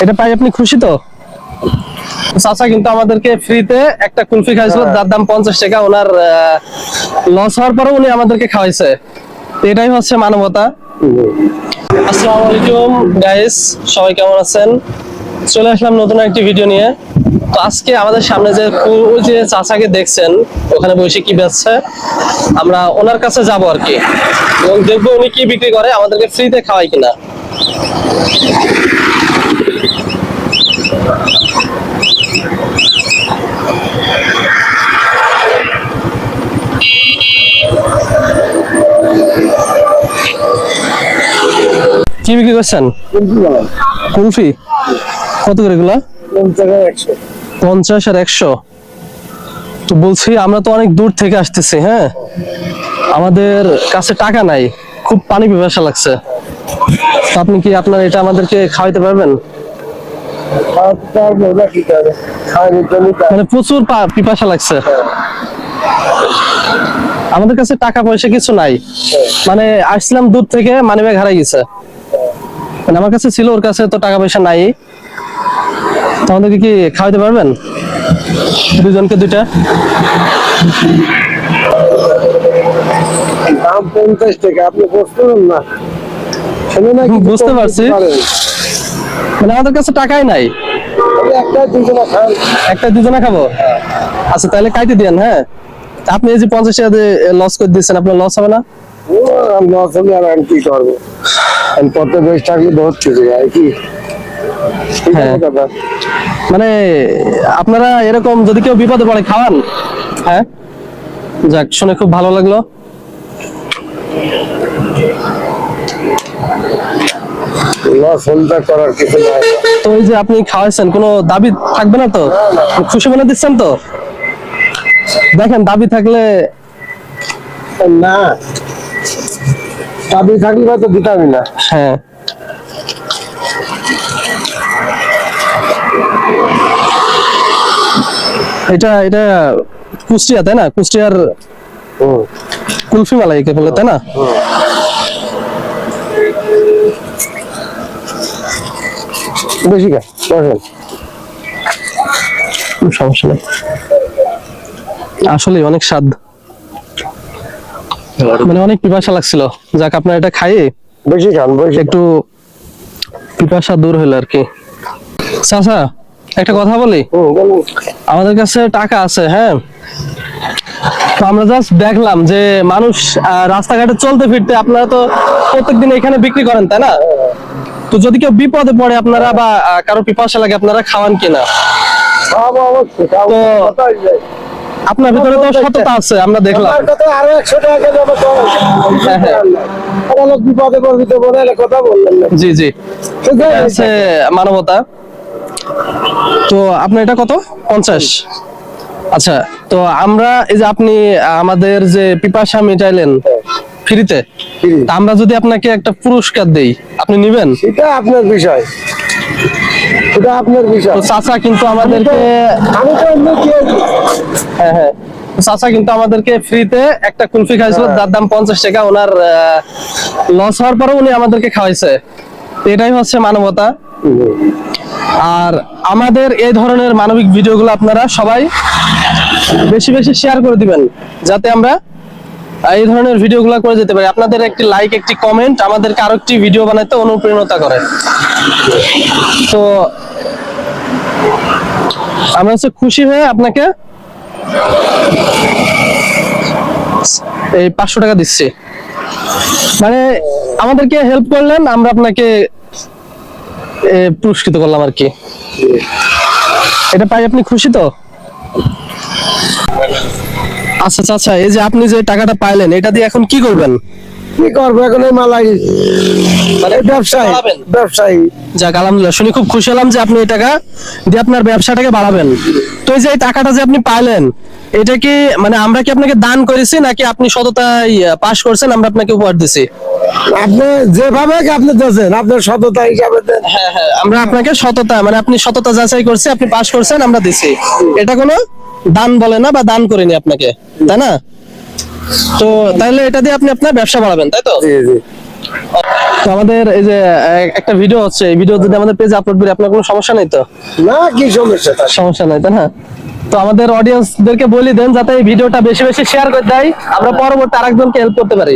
এটা পাই আপনি খুশি তো? চাচা কিন্তু আমাদেরকে ফ্রিতে একটা কুলফি খাইছিল, যার দাম 50 টাকা। ওনার লস হওয়ার পরে উনি আমাদেরকে খাওয়াইছে। এটাই হচ্ছে মানবতা। আসসালামু আলাইকুম গাইস, সবাই কেমন আছেন? চলে আসলাম নতুন একটি ভিডিও নিয়ে। তো আজকে আমাদের সামনে যে চাচাকে দেখছেন ওখানে বসে কি বেচছে, আমরা ওনার কাছে যাব আর কি, এবং দেখবো উনি কি বিক্রি করে, আমাদেরকে ফ্রিতে খাওয়ায় কিনা। কি বিক্রি করছেন? কুলফি কত করে এগুলা? 50 আর 100। তো বলছি আমরা তো অনেক দূর থেকে আসতেছি, হ্যাঁ, আমাদের কাছে টাকা নাই, খুব পানি পিপাসা লাগছে। তো আপনি কি আপনার এটা আমাদেরকে খাওয়াইতে পারবেন? মানে প্রচুর পিপাসা লাগছে, আমাদের কাছে টাকা পয়সা কিছু নাই, মানে আসলাম দূর থেকে, মানিব্যাগ হারাই গেছে। মানে আমার কাছে ছিল, ওর কাছে তো টাকা পয়সা নাই। তো আমাদেরকে কি খাওয়াইতে পারবেন দুজনকে দুইটা? দাম 50 টাকা, আপনি বুঝতেন না? বুঝতে পারছি, মানে আমাদের কাছে টাকাই নাই। একটা দুজনে খাবো? আচ্ছা তাহলে কাইতে দিয়েন। হ্যাঁ, আপনি এই যে 50 টাকা দিয়ে লস করে দিচ্ছেন, আপনার লস হবে না? লস হলে আর আমি কি করবো? আমি কত বেশ থাকলে ধরছি আর কি। হ্যাঁ, মানে আপনারা এরকম যদি কেউ বিপদে পড়ে খাওয়ান। হ্যাঁ, যাক, শুনে খুব ভালো লাগলো। লস হলটা করার কিছু নাই। তো এই যে আপনি খাওয়াইছেন, কোনো দাবি থাকবে না তো? খুশি মনে দিচ্ছেন তো? দেখেন, দাবি থাকলে না, দাবি থাকলে হয়তো দিতামই না। হ্যাঁ, এটা এটা কুষ্টিয়া, তাই না? কুষ্টিয়ার কুলফি মালাই কে বলে, তাই না? বেশি খা, বসেন। সমস্যা নেই, আসলে অনেক স্বাদ, মানে অনেক পিপাসা লাগছিল। যাক, আপনার এটা খাইয়ে বেশি খান, বেশি একটু পিপাসা দূর হলো আর কি। চাচা, একটা কথা বলি, আমাদের কাছে টাকা আছে, হ্যাঁ, তো আমরা জাস্ট দেখলাম যে মানুষ রাস্তাঘাটে চলতে ফিরতে, আপনারা তো প্রত্যেকদিন এখানে বিক্রি করেন, তাই না? তো যদি কেউ বিপদে পড়ে আপনারা, বা কারো পিপাসা লাগে, আপনারা খাওয়ান কিনা? তো আপনার ভিতরে তো সততা আছে, আমরা দেখলাম। আরো 100 টাকা যাবে তো। হ্যাঁ, হ্যাঁ, বিপদে পড়তে বলে কথা বললেন না। জি জি, আছে মানবতা। তো আপনার এটা কত? 50। আচ্ছা, তো আমরা এই যে আপনি আমাদের যে পিপাসা মেটাইলেন ফ্রিতে, আমরা যদি আপনাকে একটা পুরস্কার দেই, আপনি নিবেন? এটা আপনার বিষয়, এটা আপনার বিষয়। তো চাচা কিন্তু আমাদেরকে, আমি তো অন্য কেউ। হ্যাঁ হ্যাঁ, চাচা কিন্তু আমাদেরকে ফ্রিতে একটা কুলফি খাইছিল, যার দাম 50 টাকা। ওনার লস হওয়ার পরে উনি আমাদেরকে খাওয়াইছে। এটাই হচ্ছে মানবতা। আর আমাদের এই ধরনের মানবিক ভিডিওগুলো আপনারা সবাই বেশি বেশি শেয়ার করে দিবেন, যাতে আমরা এই ধরনের ভিডিওগুলো করে যেতে পারি। আপনাদের একটি লাইক, একটি কমেন্ট আমাদেরকে আরো একটি ভিডিও বানাতে অনুপ্রেরণা করে। তো আমরা হচ্ছে খুশি হয়ে আপনাকে এই 500 টাকা দিচ্ছি, মানে আমাদেরকে হেল্প করলেন, আমরা আপনাকে পুরস্কৃত করলাম আর কি। এটা পাই আপনি খুশি তো? আচ্ছা আচ্ছা, এই যে আপনি যে টাকাটা পাইলেন, এটা দিয়ে এখন কি করবেন? কি করবো এখন? এই মালাই মানে ব্যবসায়ী, ব্যবসায়ী। যাক, আলহামদুলিল্লাহ, শুনে খুব খুশি হলাম যে আপনি এই টাকা দিয়ে আপনার ব্যবসাটাকে বাড়াবেন। তো এই যে এই টাকাটা যে আপনি পাইলেন, এটা কি মানে আমরা কি আপনাকে দান করেছি, নাকি আপনি সততায় পাস করছেন, আমরা আপনাকে উপহার দিছি? আপনি যেভাবে আপনি দিয়েছেন, আপনার সততা হিসাবে দেন। হ্যাঁ হ্যাঁ, আমরা আপনাকে সততা, মানে আপনি সততা যাচাই করছি, আপনি পাস করছেন, আমরা দিছি। এটা কোনো দান বলে না, বা দান করিনি আপনাকে, তাই না? তো তাহলে এটা দিয়ে আপনি আপনার ব্যবসা বাড়াবেন, তাই তো? জি জি। তো আমাদের এই যে একটা ভিডিও হচ্ছে, এই ভিডিও যদি আমাদের পেজে আপলোড করি আপনার কোনো সমস্যা নেই তো? না, কি সমস্যা তার? সমস্যা নাই তাই না? তো আমাদের অডিয়েন্সদেরকে বলি দেন যাতে এই ভিডিওটা বেশি বেশি শেয়ার করে দেয়, আমরা পরবর্তী আরেকজনকে হেল্প করতে পারি।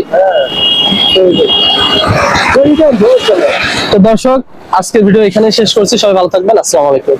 তো দর্শক, আজকের ভিডিও এখানে শেষ করছি, সবাই ভালো থাকবেন, আসসালামু আলাইকুম।